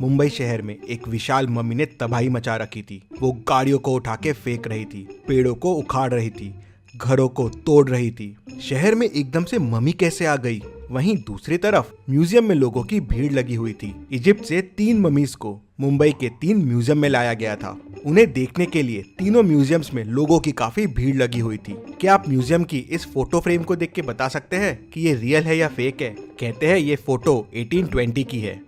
मुंबई शहर में एक विशाल मम्मी ने तबाही मचा रखी थी। वो गाड़ियों को उठा के फेंक रही थी, पेड़ों को उखाड़ रही थी, घरों को तोड़ रही थी। शहर में एकदम से मम्मी कैसे आ गई? वहीं दूसरी तरफ म्यूजियम में लोगों की भीड़ लगी हुई थी। इजिप्ट से 3 ममीज को मुंबई के 3 म्यूजियम में लाया गया था। उन्हें देखने के लिए तीनों म्यूजियम्स में लोगों की काफी भीड़ लगी हुई थी। क्या आप म्यूजियम की इस फोटो फ्रेम को देख के बता सकते हैं कि ये रियल है या फेक है? कहते हैं ये फोटो 1820 की है।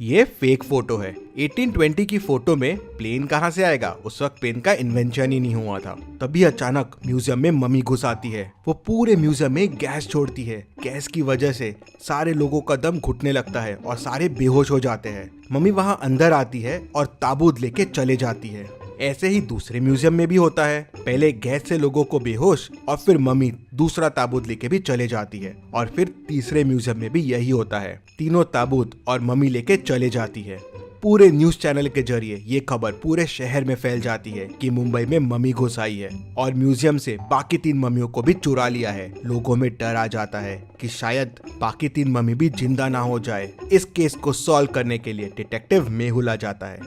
ये फेक फोटो है। 1820 की फोटो में प्लेन कहाँ से आएगा? उस वक्त प्लेन का इन्वेंशन ही नहीं हुआ था। तभी अचानक म्यूजियम में मम्मी घुस आती है। वो पूरे म्यूजियम में गैस छोड़ती है। गैस की वजह से सारे लोगों का दम घुटने लगता है और सारे बेहोश हो जाते हैं। मम्मी वहाँ अंदर आती है और ताबूत लेके चले जाती है। ऐसे ही दूसरे म्यूजियम में भी होता है। पहले गैस से लोगों को बेहोश और फिर मम्मी दूसरा ताबूत लेके भी चले जाती है और फिर तीसरे म्यूजियम में भी यही होता है। तीनों ताबूत और मम्मी लेके चले जाती है। पूरे न्यूज चैनल के जरिए ये खबर पूरे शहर में फैल जाती है कि मुंबई में मम्मी घुस आई है और म्यूजियम से बाकी 3 मम्मियों को भी चुरा लिया है। लोगों में डर आ जाता है कि शायद बाकी 3 मम्मी भी जिंदा ना हो जाए। इस केस को सॉल्व करने के लिए डिटेक्टिव मेहुल आ जाता है।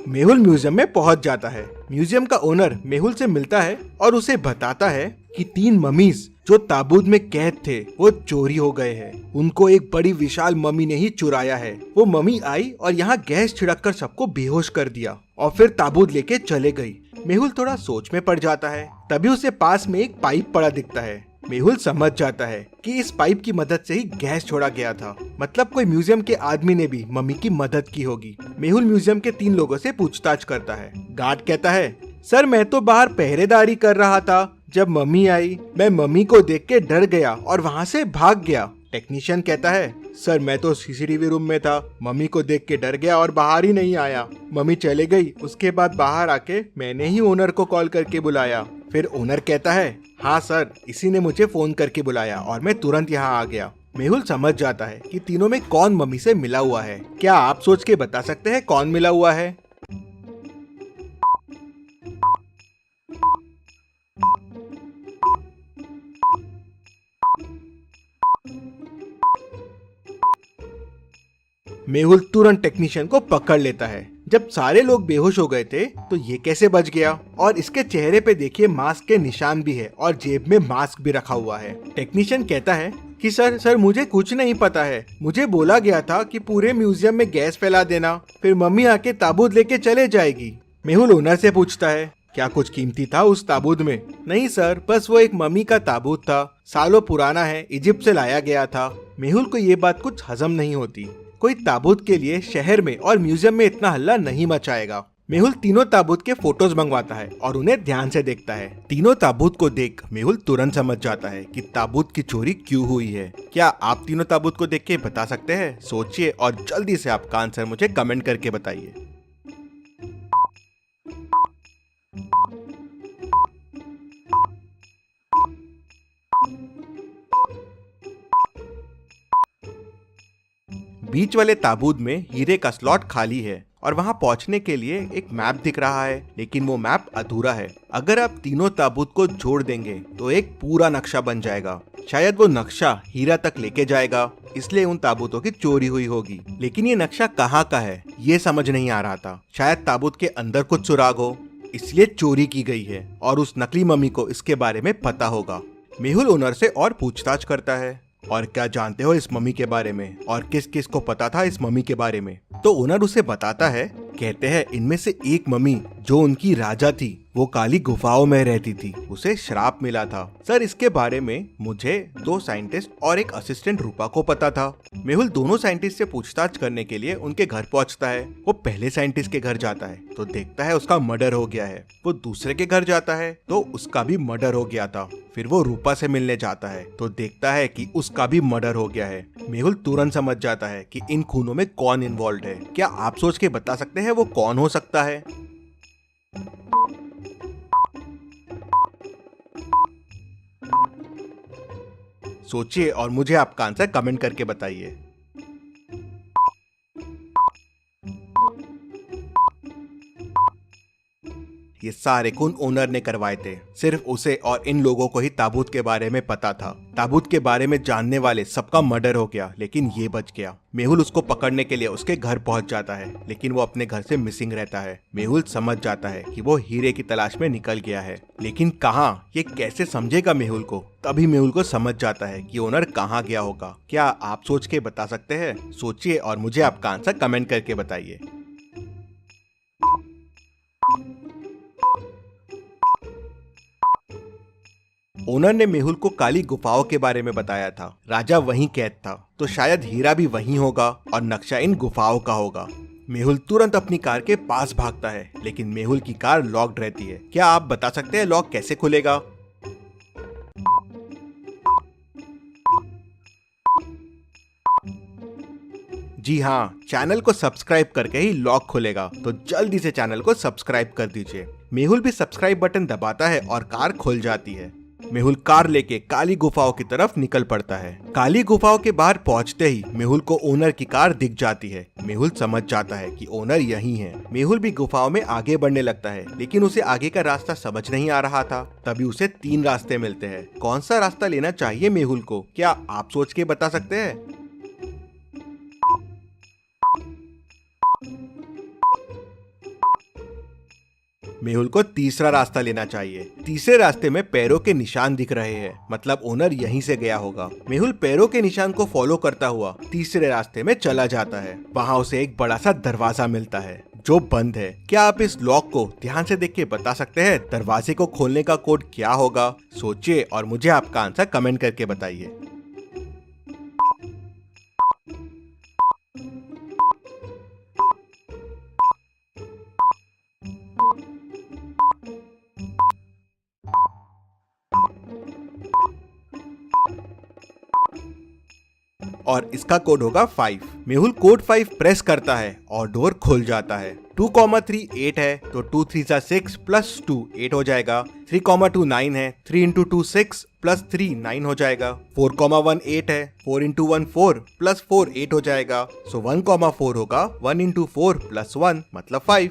मेहुल म्यूजियम में पहुंच जाता है। म्यूजियम का ओनर मेहुल से मिलता है और उसे बताता है कि 3 मम्मीज जो ताबूत में कैद थे वो चोरी हो गए हैं। उनको एक बड़ी विशाल मम्मी ने ही चुराया है। वो मम्मी आई और यहाँ गैस छिड़क कर सबको बेहोश कर दिया और फिर ताबूत लेके चले गई। मेहुल थोड़ा सोच में पड़ जाता है। तभी उसे पास में एक पाइप पड़ा दिखता है। मेहुल समझ जाता है कि इस पाइप की मदद से ही गैस छोड़ा गया था। मतलब कोई म्यूजियम के आदमी ने भी मम्मी की मदद की होगी। मेहुल म्यूजियम के 3 लोगों से पूछताछ करता है। गार्ड कहता है, सर मैं तो बाहर पहरेदारी कर रहा था। जब मम्मी आई मैं मम्मी को देख के डर गया और वहाँ से भाग गया। टेक्नीशियन कहता है, सर मैं तो सीसीटीवी रूम में था। मम्मी को देख के डर गया और बाहर ही नहीं आया। मम्मी चले गई। उसके बाद बाहर आके मैंने ही ओनर को कॉल करके बुलाया। फिर ओनर कहता है, हाँ सर इसी ने मुझे फोन करके बुलाया और मैं तुरंत यहाँ आ गया। मेहुल समझ जाता है कि तीनों में कौन मम्मी से मिला हुआ है। क्या आप सोच के बता सकते हैं कौन मिला हुआ है? मेहुल तुरंत टेक्नीशियन को पकड़ लेता है। जब सारे लोग बेहोश हो गए थे तो ये कैसे बच गया? और इसके चेहरे पे देखिए मास्क के निशान भी है और जेब में मास्क भी रखा हुआ है। टेक्नीशियन कहता है कि सर मुझे कुछ नहीं पता है। मुझे बोला गया था कि पूरे म्यूजियम में गैस फैला देना, फिर मम्मी आके ताबूत लेके चले जाएगी। मेहुल ओनर से पूछता है, क्या कुछ कीमती था उस ताबूत में? नहीं सर, बस वो एक मम्मी का ताबूत था। सालों पुराना है, इजिप्ट से लाया गया था। मेहुल को ये बात कुछ हजम नहीं होती। कोई ताबूत के लिए शहर में और म्यूजियम में इतना हल्ला नहीं मचाएगा। मेहुल तीनों ताबूत के फोटोज मंगवाता है और उन्हें ध्यान से देखता है। तीनों ताबूत को देख मेहुल तुरंत समझ जाता है कि ताबूत की चोरी क्यों हुई है। क्या आप तीनों ताबूत को देख के बता सकते हैं? सोचिए और जल्दी से आपका आंसर मुझे कमेंट करके बताइए। बीच वाले ताबूत में हीरे का स्लॉट खाली है और वहां पहुंचने के लिए एक मैप दिख रहा है, लेकिन वो मैप अधूरा है। अगर आप तीनों ताबूत को जोड़ देंगे तो एक पूरा नक्शा बन जाएगा। शायद वो नक्शा हीरा तक लेके जाएगा, इसलिए उन ताबूतों की चोरी हुई होगी। लेकिन ये नक्शा कहाँ का है ये समझ नहीं आ रहा था। शायद ताबूत के अंदर कुछ सुराग हो, इसलिए चोरी की गई है और उस नकली मम्मी को इसके बारे में पता होगा। मेहुल ओनर से और पूछताछ करता है, और क्या जानते हो इस मम्मी के बारे में और किस किस को पता था इस मम्मी के बारे में? तो ओनर उसे बताता है। कहते हैं इनमें से एक मम्मी जो उनकी राजा थी वो काली गुफाओं में रहती थी, उसे श्राप मिला था। सर इसके बारे में मुझे 2 साइंटिस्ट और एक असिस्टेंट रूपा को पता था। मेहुल दोनों साइंटिस्ट से पूछताछ करने के लिए उनके घर पहुंचता है। वो पहले साइंटिस्ट के घर जाता है तो देखता है उसका मर्डर हो गया है। वो दूसरे के घर जाता है तो उसका भी मर्डर हो गया था। फिर वो रूपा से मिलने जाता है तो देखता है कि उसका भी मर्डर हो गया है। मेहुल तुरंत समझ जाता है कि इन खूनों में कौन इन्वॉल्व है। क्या आप सोच के बता सकते हैं वो कौन हो सकता है? सोचिए और मुझे आपका आंसर कमेंट करके बताइए। ये सारे खून ओनर ने करवाए थे। सिर्फ उसे और इन लोगों को ही ताबूत के बारे में पता था। ताबूत के बारे में जानने वाले सबका मर्डर हो गया, लेकिन ये बच गया। मेहुल उसको पकड़ने के लिए उसके घर पहुंच जाता है, लेकिन वो अपने घर से मिसिंग रहता है। मेहुल समझ जाता है कि वो हीरे की तलाश में निकल गया है, लेकिन कहाँ, ये कैसे समझेगा मेहुल को? तभी मेहुल को समझ जाता है कि ओनर कहाँ गया होगा। क्या आप सोच के बता सकते हैं? सोचिए और मुझे आपका आंसर कमेंट करके बताइए। ओनर ने मेहुल को काली गुफाओं के बारे में बताया था। राजा वहीं कैद था, तो शायद हीरा भी वहीं होगा और नक्शा इन गुफाओं का होगा। मेहुल तुरंत अपनी कार के पास भागता है, लेकिन मेहुल की कार लॉक्ड रहती है। क्या आप बता सकते हैं लॉक कैसे खुलेगा? जी हाँ, चैनल को सब्सक्राइब करके ही लॉक खुलेगा, तो जल्दी से चैनल को सब्सक्राइब कर दीजिए। मेहुल भी सब्सक्राइब बटन दबाता है और कार खुल जाती है। मेहुल कार लेके काली गुफाओं की तरफ निकल पड़ता है। काली गुफाओं के बाहर पहुंचते ही मेहुल को ओनर की कार दिख जाती है। मेहुल समझ जाता है कि ओनर यही है। मेहुल भी गुफाओं में आगे बढ़ने लगता है, लेकिन उसे आगे का रास्ता समझ नहीं आ रहा था। तभी उसे 3 रास्ते मिलते हैं। कौन सा रास्ता लेना चाहिए मेहुल को? क्या आप सोच के बता सकते हैं? मेहुल को तीसरा रास्ता लेना चाहिए। तीसरे रास्ते में पैरों के निशान दिख रहे हैं, मतलब ओनर यहीं से गया होगा। मेहुल पैरों के निशान को फॉलो करता हुआ तीसरे रास्ते में चला जाता है। वहाँ उसे एक बड़ा सा दरवाजा मिलता है जो बंद है। क्या आप इस लॉक को ध्यान से देख के बता सकते हैं दरवाजे को खोलने का कोड क्या होगा? सोचिए और मुझे आपका आंसर कमेंट करके बताइए। और इसका कोड होगा 5। मेहुल कोड 5 प्रेस करता है और डोर खुल जाता है। 2,3 8 है, तो 2 3 6 प्लस 2 8 हो जाएगा। 3,2 9 है, 3 इंटू 2 6 प्लस 3 9 हो जाएगा। 4,1 8 है, 4 इंटू 1 4 प्लस 4 8 हो जाएगा। सो 1,4 होगा 1 इंटू 4 प्लस 1 मतलब 5।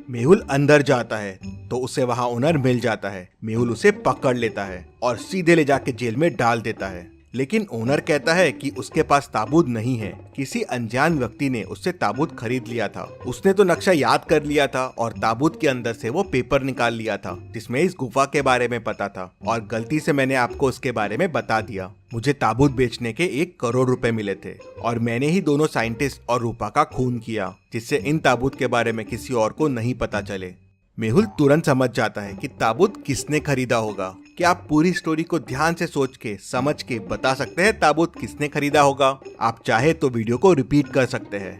मेहुल अंदर जाता है तो उसे वहाँ ओनर मिल जाता है। मेहुल उसे पकड़ लेता है और सीधे ले जाके जेल में डाल देता है, लेकिन ओनर कहता है कि उसके पास ताबूत नहीं है। किसी अनजान व्यक्ति ने उससे ताबूत खरीद लिया था। उसने तो नक्शा याद कर लिया था और ताबूत के अंदर से वो पेपर निकाल लिया था जिसमें इस गुफा के बारे में पता था, और गलती से मैंने आपको उसके बारे में बता दिया। मुझे ताबूत बेचने के 1 करोड़ रुपए मिले थे और मैंने ही दोनों साइंटिस्ट और रूपा का खून किया, जिससे इन ताबूत के बारे में किसी और को नहीं पता चले। मेहुल तुरंत समझ जाता है कि ताबूत किसने खरीदा होगा। क्या आप पूरी स्टोरी को ध्यान से सोच के समझ के बता सकते हैं ताबूत किसने खरीदा होगा? आप चाहे तो वीडियो को रिपीट कर सकते हैं।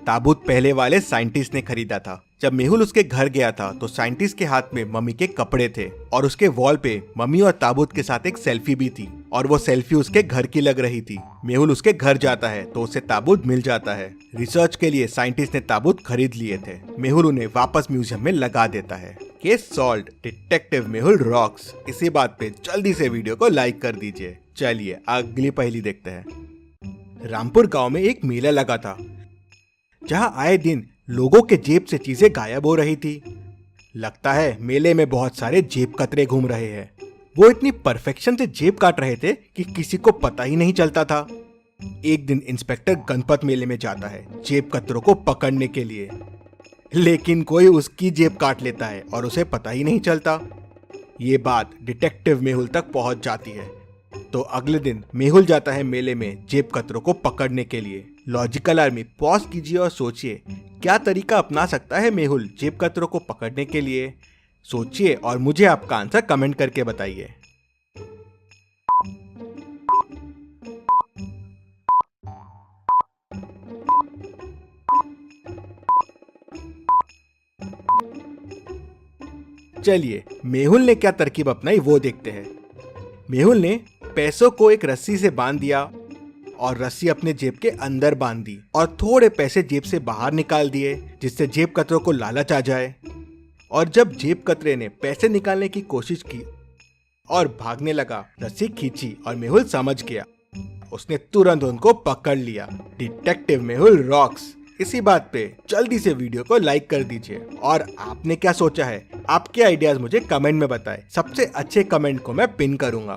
ताबूत पहले वाले साइंटिस्ट ने खरीदा था। जब मेहुल उसके घर गया था तो साइंटिस्ट के हाथ में मम्मी के कपड़े थे और उसके वॉल पे मम्मी और ताबूत के साथ एक सेल्फी भी थी, और वो सेल्फी उसके घर की लग रही थी। मेहुल उसके घर जाता है तो उसे ताबूत मिल जाता है। रिसर्च के लिए साइंटिस्ट ने ताबूत खरीद लिए थे। मेहुल उन्हें वापस म्यूजियम में लगा देता है। Case solved, detective Mehul rocks. इसी बात पे जल्दी से वीडियो को लाइक कर दीजिए। चलिए अगली पहेली देखते हैं। रामपुर गांव में एक मेला लगा था जहां आए दिन लोगों के जेब से चीजें गायब हो रही थी। लगता है मेले में बहुत सारे जेब कतरे घूम रहे हैं। वो इतनी परफेक्शन से जेब काट रहे थे कि किसी को पता ही नहीं चलता था। एक दिन इंस्पेक्टर गणपत मेले में जाता है जेब कतरों को पकड़ने के लिए, लेकिन कोई उसकी जेब काट लेता है और उसे पता ही नहीं चलता। ये बात डिटेक्टिव मेहुल तक पहुंच जाती है, तो अगले दिन मेहुल जाता है मेले में जेब कतरों को पकड़ने के लिए। लॉजिकल आर्मी पॉज कीजिए और सोचिए क्या तरीका अपना सकता है मेहुल जेब कतरों को पकड़ने के लिए। सोचिए और मुझे आपका आंसर कमेंट करके बताइए। चलिए मेहुल ने क्या तरकीब अपनाई वो देखते हैं। मेहुल ने पैसों को एक रस्सी से बांध दिया और रस्सी अपने जेब के अंदर बांध दी और थोड़े पैसे जेब से बाहर निकाल दिए, जिससे जेब कतरों को लालच आ जाए। और जब जेब कतरे ने पैसे निकालने की कोशिश की और भागने लगा, रस्सी खींची और मेहुल समझ गया उसने तुरंत उनको पकड़ लिया। Detective Mehul rocks. इसी बात पे जल्दी से वीडियो को लाइक कर दीजिए। और आपने क्या सोचा है, आपके आइडियाज मुझे कमेंट में बताएं। सबसे अच्छे कमेंट को मैं पिन करूंगा।